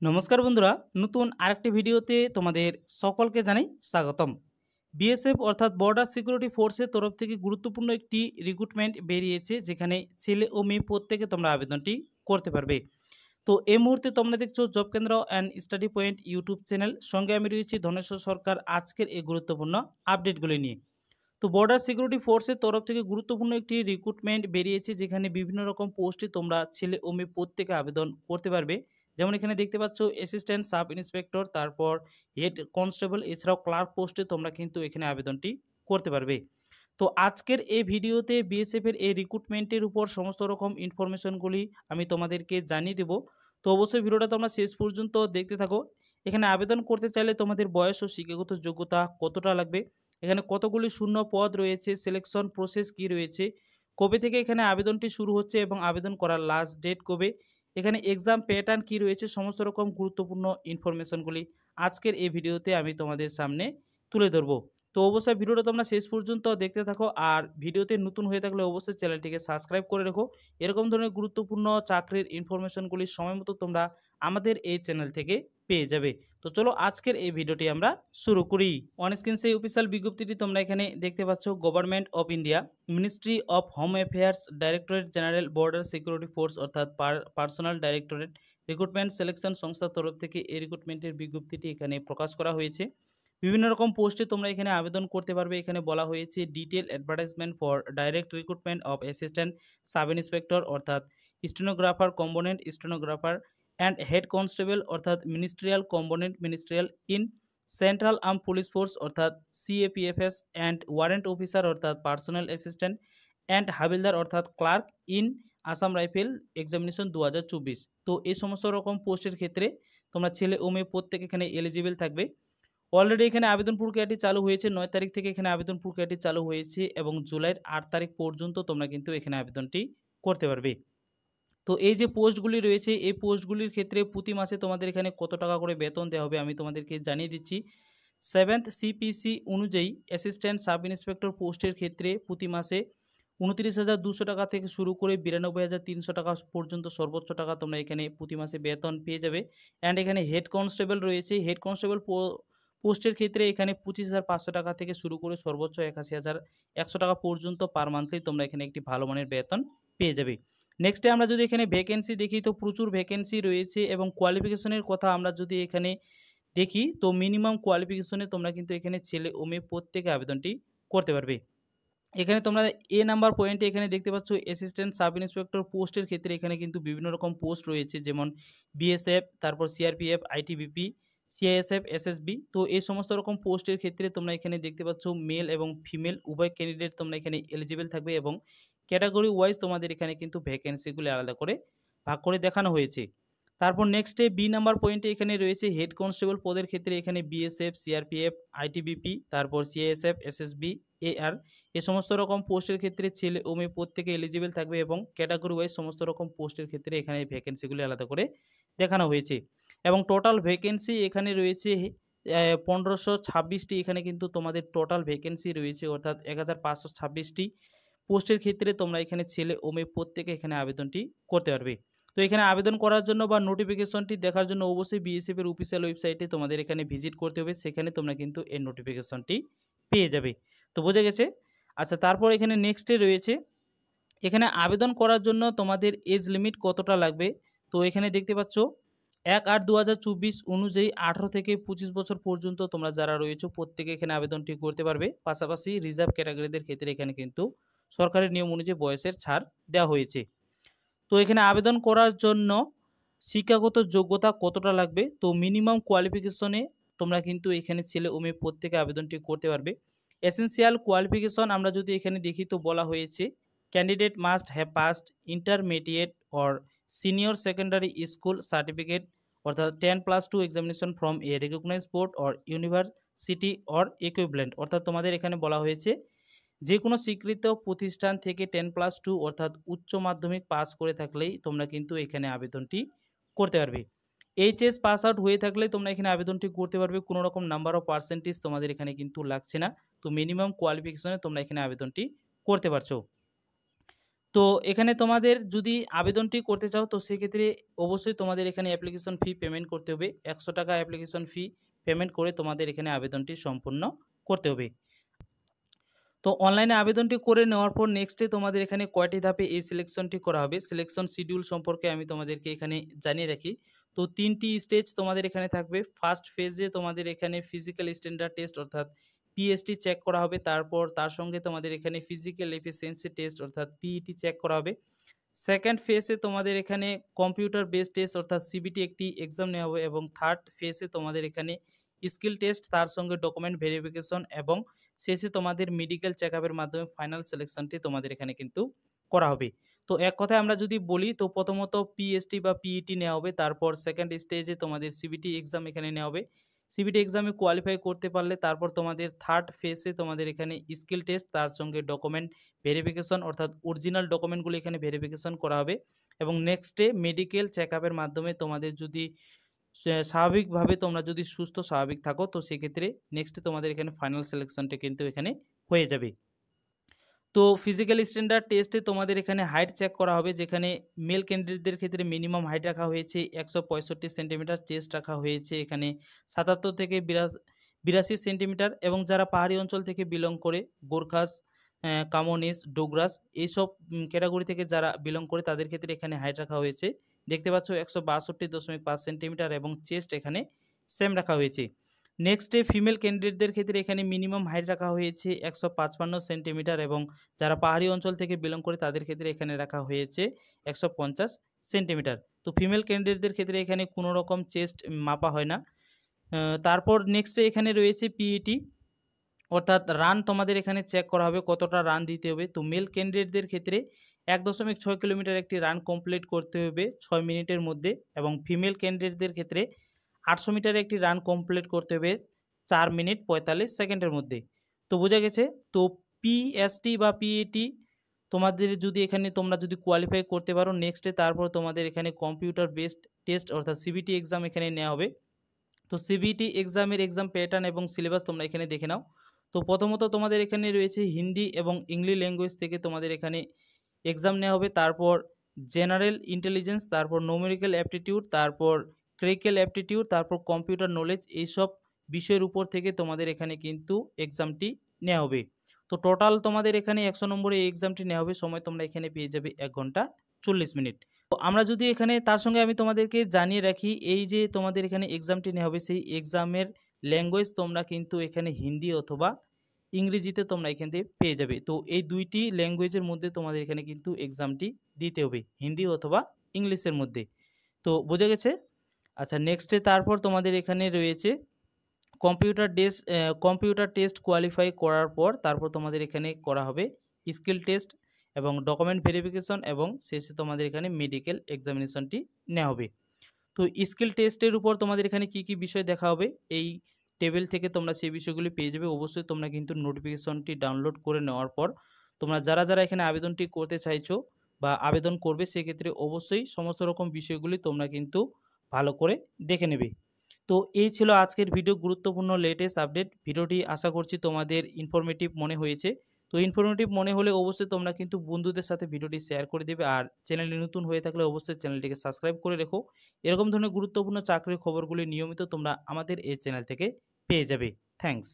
নমস্কার বন্ধুরা, নতুন আরেকটি ভিডিওতে তোমাদের সকলকে জানাই স্বাগতম। বিএসএফ অর্থাৎ বর্ডার সিকিউরিটি ফোর্সের তরফ থেকে গুরুত্বপূর্ণ একটি রিক্রুটমেন্ট বেরিয়েছে, যেখানে ছেলে ও মেয়ে প্রত্যেকে তোমরা আবেদনটি করতে পারবে। তো এই মুহূর্তে তোমরা দেখছো জব কেন্দ্র and study point YouTube channel, সঙ্গে আমি রয়েছি ধনেশ্বর সরকার আজকের এই গুরুত্বপূর্ণ আপডেটগুলি নিয়ে। তো বর্ডার সিকিউরিটি ফোর্সের তরফ থেকে গুরুত্বপূর্ণ একটি রিক্রুটমেন্ট বেরিয়েছে, যেখানে বিভিন্ন রকম পোস্টে তোমরা ছেলে ও মেয়ে প্রত্যেকে আবেদন করতে পারবে। যেমন এখানে দেখতে পাচ্ছ অ্যাসিস্ট্যান্ট সাব ইন্সপেক্টর, তারপর হেড কনস্টেবল, এছাড়াও ক্লার্ক পোস্টে তোমরা কিন্তু এখানে আবেদনটি করতে পারবে। তো আজকের এই ভিডিওতে বিএসএফ এর এই রিক্রুটমেন্টের উপর সমস্ত রকম ইনফরমেশনগুলি আমি তোমাদেরকে জানিয়ে দেব। তো অবশ্যই ভিডিওটা তোমরা শেষ পর্যন্ত দেখতে থাকো। এখানে আবেদন করতে চাইলে তোমাদের বয়স ও শিক্ষাগত যোগ্যতা কতটা লাগবে, এখানে কতগুলি শূন্য পদ রয়েছে, সিলেকশন প্রসেস কি রয়েছে, কবে থেকে এখানে আবেদনটি শুরু হচ্ছে এবং আবেদন করার লাস্ট ডেট কবে, এখানে এক্সাম প্যাটার্ন কি রয়েছে, সমস্ত রকম গুরুত্বপূর্ণ ইনফরমেশনগুলি আজকের এই ভিডিওতে আমি তোমাদের সামনে তুলে ধরবো। তো অবশ্যই ভিডিওটা তোমরা শেষ পর্যন্ত দেখতে থাকো, আর ভিডিওতে নতুন হয়ে থাকলে অবশ্যই চ্যানেলটিকে সাবস্ক্রাইব করে রেখো। এরকম ধরনের গুরুত্বপূর্ণ চাকরির ইনফরমেশনগুলি সময় মতো তোমরা আমাদের এই চ্যানেল থেকে পেয়ে যাবে। তো চলো আজকের এই ভিডিওটি আমরা শুরু করি। অন স্ক্রিন সেই অফিসিয়াল বিজ্ঞপ্তিটি তোমরা এখানে দেখতে পাচ্ছ। Government of India, ministry of home affairs, directorate general, border security force অর্থাৎ পার্সোনাল ডাইরেক্টরেট, রিক্রুটমেন্ট সিলেকশন সংস্থার তরফ থেকে এই রিক্রুটমেন্টের বিজ্ঞপ্তিটি এখানে প্রকাশ করা হয়েছে। বিভিন্ন রকম পোস্টে তোমরা এখানে আবেদন করতে পারবে। এখানে বলা হয়েছে detail advertisement for direct recruitment of assistant sub inspector অর্থাৎ stenographer component stenographer and head constable অর্থাৎ ministerial component ministerial in central arm police force অর্থাৎ সিএপিএফএস অ্যান্ড ওয়ারেন্ট অফিসার অর্থাৎ পার্সোনাল অ্যাসিস্ট্যান্ট অ্যান্ড হাবিলদার অর্থাৎ clerk in Assam rifle examination 2024। তো এই সমস্ত রকম পোস্টের ক্ষেত্রে তোমরা ছেলে ও মেয়ে প্রত্যেক এখানে এলিজিবল থাকবে। অলরেডি এখানে আবেদন প্রক্রিয়াটি চালু হয়েছে, 9 তারিখ থেকে এখানে আবেদন প্রক্রিয়াটি চালু হয়েছে এবং জুলাইয়ের 8 তারিখ পর্যন্ত তোমরা কিন্তু এখানে আবেদনটি করতে পারবে। তো এই যে পোস্টগুলি রয়েছে, এই পোস্টগুলির ক্ষেত্রে প্রতি মাসে তোমাদের এখানে কত টাকা করে বেতন দেওয়া হবে আমি তোমাদেরকে জানিয়ে দিচ্ছি। 7th সিপিসি অনুযায়ী অ্যাসিস্ট্যান্ট সাব ইন্সপেক্টর পোস্টের ক্ষেত্রে প্রতি মাসে 29,200 টাকা থেকে শুরু করে 92,300 টাকা পর্যন্ত সর্বোচ্চ টাকা তোমরা এখানে প্রতি মাসে বেতন পেয়ে যাবে। অ্যান্ড এখানে হেড কনস্টেবল রয়েছে, হেড কনস্টেবল পোস্টের ক্ষেত্রে এখানে 25,500 টাকা থেকে শুরু করে সর্বোচ্চ 81,100 টাকা পর্যন্ত পার মান্থলি তোমরা এখানে একটি ভালো মানের বেতন পেয়ে যাবে। নেক্সটে আমরা যদি এখানে ভ্যাকেন্সি দেখি, তো প্রচুর ভ্যাকেন্সি রয়েছে এবং কোয়ালিফিকেশনের কথা আমরা যদি এখানে দেখি, তো মিনিমাম কোয়ালিফিকেশনে তোমরা কিন্তু এখানে ছেলে ও মেয়ে প্রত্যেকে আবেদনটি করতে পারবে। এখানে তোমরা এ নাম্বার পয়েন্টে এখানে দেখতে পাচ্ছ অ্যাসিস্ট্যান্ট সাব ইন্সপেক্টর পোস্টের ক্ষেত্রে এখানে কিন্তু বিভিন্ন রকম পোস্ট রয়েছে, যেমন বিএসএফ, তারপর সিআরপিএফ, আইটিবিপি, সিআইএসএফ, এসএসবি। তো এই সমস্ত রকম পোস্টের ক্ষেত্রে তোমরা এখানে দেখতে পাচ্ছ মেল এবং ফিমেল উভয় ক্যান্ডিডেট তোমরা এখানে এলিজিবল থাকবে এবং ক্যাটাগরি ওয়াইজ তোমাদের এখানে কিন্তু ভ্যাকেন্সিগুলি আলাদা করে ভাগ করে দেখানো হয়েছে। তারপর নেক্সটে বি নাম্বার পয়েন্টে এখানে রয়েছে হেড কনস্টেবল পদের ক্ষেত্রে এখানে বিএসএফ, সিআরপিএফ, আইটিবিপি, তারপর সিআইএসএফ, এসএসবি, এআর এ সমস্ত রকম পোস্টের ক্ষেত্রে ছেলে ও মেয়ে প্রত্যেকে এলিজিবল থাকবে এবং ক্যাটাগরি ওয়াইজ সমস্ত রকম পোস্টের ক্ষেত্রে এখানে ভ্যাকেন্সিগুলি আলাদা করে দেখানো হয়েছে। এবং টোটাল ভ্যাকেন্সি এখানে রয়েছে 1526টি। এখানে কিন্তু তোমাদের টোটাল ভ্যাকেন্সি রয়েছে, অর্থাৎ 1526টি পোস্টের ক্ষেত্রে তোমরা এখানে ছেলে ও মেয়ে প্রত্যেকে এখানে আবেদনটি করতে পারবে। তো এখানে আবেদন করার জন্য বা নোটিফিকেশনটি দেখার জন্য অবশ্যই বিএসএফ এর অফিসিয়াল ওয়েবসাইটে তোমাদের এখানে ভিজিট করতে হবে, সেখানে তোমরা কিন্তু এই নোটিফিকেশনটি পেয়ে যাবে। তো বোঝা গেছে। আচ্ছা, তারপর এখানে নেক্সটে রয়েছে এখানে আবেদন করার জন্য তোমাদের এজ লিমিট কতটা লাগবে। তো এখানে দেখতে পাচ্ছ 1/8/2024 অনুযায়ী 18 থেকে 25 বছর পর্যন্ত তোমরা যারা রয়েছে প্রত্যেকে এখানে আবেদনটি করতে পারবে। পাশাপাশি রিজার্ভ ক্যাটাগরিদের ক্ষেত্রে এখানে কিন্তু সরকারের নিয়ম অনুযায়ী বয়সের ছাড় দেওয়া হয়েছে। তো এখানে আবেদন করার জন্য শিক্ষাগত যোগ্যতা কতটা লাগবে, তো মিনিমাম কোয়ালিফিকেশনে তোমরা কিন্তু এখানে ছেলে ও মেয়ে প্রত্যেকে আবেদনটি করতে পারবে। এসেনশিয়াল কোয়ালিফিকেশন আমরা যদি এখানে দেখি, তো বলা হয়েছে candidate must have passed intermediate or senior secondary school certificate অর্থাৎ 10+2 examination from a recognized board or university or equivalent. অর্থাৎ তোমাদের এখানে বলা হয়েছে যে কোনো স্বীকৃত প্রতিষ্ঠান থেকে 10+2 অর্থাৎ উচ্চ মাধ্যমিক পাস করে থাকলেই তোমরা কিন্তু এখানে আবেদনটি করতে পারবে। এইচএস পাস আউট হয়ে থাকলে তোমরা এখানে আবেদনটি করতে পারবে, কোনো রকম নাম্বার অফ পার্সেন্টেজ তোমাদের এখানে কিন্তু লাগছে না। তো মিনিমাম কোয়ালিফিকেশনে তোমরা এখানে আবেদনটি করতে পারছো। তো এখানে তোমাদের যদি আবেদনটি করতে চাও তো সেক্ষেত্রে অবশ্যই তোমাদের এখানে অ্যাপ্লিকেশন ফি পেমেন্ট করতে হবে। 100 টাকা অ্যাপ্লিকেশন ফি পেমেন্ট করে তোমাদের এখানে আবেদনটি সম্পূর্ণ করতে হবে। তো অনলাইনে আবেদনটি করে নেওয়ার পর নেক্সটে তোমাদের এখানে কয়টি ধাপে এই সিলেকশনটি করা হবে, সিলেকশন শিডিউল সম্পর্কে আমি তোমাদেরকে এখানে জানিয়ে রাখি। তো 3টি স্টেজ তোমাদের এখানে থাকবে। ফার্স্ট ফেজে তোমাদের এখানে ফিজিক্যাল স্ট্যান্ডার্ড টেস্ট অর্থাৎ পিএসটি চেক করা হবে। তারপর তার সঙ্গে তোমাদের এখানে ফিজিক্যাল এফিসিয়েন্সি টেস্ট অর্থাৎ পিইটি চেক করা হবে। সেকেন্ড ফেজে তোমাদের এখানে কম্পিউটার বেসড টেস্ট অর্থাৎ সিবিটি একটি এক্সাম নেওয়া হবে এবং থার্ড ফেজে তোমাদের এখানে স্কিল টেস্ট, তার সঙ্গে ডকুমেন্ট ভেরিফিকেশন এবং শেষে তোমাদের মেডিকেল চেকআপের মাধ্যমে ফাইনাল সিলেকশনটি তোমাদের এখানে কিন্তু করা হবে। তো এক কথায় আমরা যদি বলি তো প্রথমত পিএসটি বা পিইটি নেওয়া হবে, তারপর সেকেন্ড স্টেজে তোমাদের সিবিটি এক্সাম এখানে নেওয়া হবে। সিবিটি এক্সামে কোয়ালিফাই করতে পারলে তারপর তোমাদের থার্ড ফেজে তোমাদের এখানে স্কিল টেস্ট, তার সঙ্গে ডকুমেন্ট ভেরিফিকেশন অর্থাৎ অরিজিনাল ডকুমেন্টগুলো এখানে ভেরিফিকেশন করা হবে এবং নেক্সটে মেডিকেল চেকআপের মাধ্যমে তোমাদের যদি স্বাভাবিকভাবে তোমরা যদি সুস্থ স্বাভাবিক থাকো তো সেক্ষেত্রে নেক্সটে তোমাদের এখানে ফাইনাল সিলেকশনটা কিন্তু এখানে হয়ে যাবে। তো ফিজিক্যাল স্ট্যান্ডার্ড টেস্টে তোমাদের এখানে হাইট চেক করা হবে, যেখানে মেল ক্যান্ডিডেটদের ক্ষেত্রে মিনিমাম হাইট রাখা হয়েছে 165 সেন্টিমিটার, চেস্ট রাখা হয়েছে এখানে 77 থেকে 82 সেন্টিমিটার এবং যারা পাহাড়ি অঞ্চল থেকে বিলং করে গোর্খাস, কামনিস, ডোগরাস এইসব ক্যাটাগরি থেকে যারা বিলং করে তাদের ক্ষেত্রে এখানে হাইট রাখা হয়েছে দেখতে পাচ্ছ 162.5 সেন্টিমিটার এবং চেস্ট এখানে সেম রাখা হয়েছে। নেক্সটে ফিমেল ক্যান্ডিডেটদের ক্ষেত্রে এখানে মিনিমাম হাইট রাখা হয়েছে 155 সেন্টিমিটার এবং যারা পাহাড়ি অঞ্চল থেকে বিলং করে তাদের ক্ষেত্রে এখানে রাখা হয়েছে 150 সেন্টিমিটার। তো ফিমেল ক্যান্ডিডেটদের ক্ষেত্রে এখানে কোনো রকম চেস্ট মাপা হয় না। তারপর নেক্সটে এখানে রয়েছে পিইটি অর্থাৎ রান তোমাদের এখানে চেক করা হবে কতটা রান দিতে হবে। তো মেল ক্যান্ডিডেটদের ক্ষেত্রে 1.6 কিলোমিটার একটি রান কমপ্লিট করতে হবে 6 মিনিটের মধ্যে এবং ফিমেল ক্যান্ডিডেটদের ক্ষেত্রে 800 মিটার একটি রান কমপ্লিট করতে হবে 4 মিনিট 45 সেকেন্ডের মধ্যে। তো বোঝা গেছে। তো পিএসটি বা পিইটি তোমাদের যদি এখানে তোমরা যদি কোয়ালিফাই করতে পারো নেক্সটে তারপর তোমাদের এখানে কম্পিউটার বেসড টেস্ট অর্থাৎ সিবিটি এক্সাম এখানে নেওয়া হবে। তো সিবিটি এক্সামের এক্সাম প্যাটার্ন এবং সিলেবাস তোমরা এখানে দেখে নাও। তো প্রথমত তোমাদের এখানে রয়েছে হিন্দি এবং ইংলিশ ল্যাঙ্গুয়েজ থেকে তোমাদের এখানে এক্সাম নেওয়া হবে। তারপর জেনারেল ইন্টেলিজেন্স, তারপর নিউমেরিক্যাল অ্যাপটিটিউড, তারপর ক্রিটিক্যাল অ্যাপটিটিউড, তারপর কম্পিউটার নলেজ, এইসব বিষয়ের উপর থেকে তোমাদের এখানে কিন্তু এক্সামটি নেওয়া হবে। তো টোটাল তোমাদের এখানে 100 নম্বরে এই এক্সামটি নেওয়া হবে। সময় তোমরা এখানে পেয়ে যাবে 1 ঘন্টা 40 মিনিট। তো আমরা যদি এখানে তার সঙ্গে আমি তোমাদেরকে জানিয়ে রাখি এই যে তোমাদের এখানে এক্সামটি নেওয়া হবে সেই এক্সামের ল্যাঙ্গুয়েজ তোমরা কিন্তু এখানে হিন্দি অথবা ইংরেজিতে তোমরা এখান থেকে পেয়ে যাবে। তো এই দুইটি ল্যাঙ্গুয়েজের মধ্যে তোমাদের এখানে কিন্তু এক্সামটি দিতে হবে, হিন্দি অথবা ইংলিশের মধ্যে। তো বোঝা গেছে। আচ্ছা নেক্সটে তারপর তোমাদের এখানে রয়েছে কম্পিউটার টেস্ট কোয়ালিফাই করার পর তারপর তোমাদের এখানে করা হবে স্কিল টেস্ট এবং ডকুমেন্ট ভেরিফিকেশন এবং শেষে তোমাদের এখানে মেডিকেল এক্সামিনেশনটি নেওয়া হবে। তো স্কিল টেস্টের উপর তোমাদের এখানে কি কি বিষয় দেখা হবে এই টেবিল থেকে তোমরা সেই বিষয়গুলি পেয়ে যাবে। অবশ্যই তোমরা কিন্তু নোটিফিকেশনটি ডাউনলোড করে নেওয়ার পর তোমরা যারা যারা এখানে আবেদনটি করতে চাইছো বা আবেদন করবে সেক্ষেত্রে অবশ্যই সমস্ত রকম বিষয়গুলি তোমরা কিন্তু ভালো করে দেখে নেবে। তো এই ছিল আজকের ভিডিও, গুরুত্বপূর্ণ লেটেস্ট আপডেট। ভিডিওটি আশা করছি তোমাদের ইনফরমেটিভ মনে হয়েছে। তো ইনফরমেটিভ মনে হলে অবশ্যই তোমরা কিন্তু বন্ধুদের সাথে ভিডিওটি শেয়ার করে দেবে আর চ্যানেলে নতুন হয়ে থাকলে অবশ্যই চ্যানেলটিকে সাবস্ক্রাইব করে রেখো। এরকম ধরনের গুরুত্বপূর্ণ চাকরির খবরগুলি নিয়মিত তোমরা আমাদের এই চ্যানেল থেকে পেয়ে যাবে। থ্যাঙ্কস।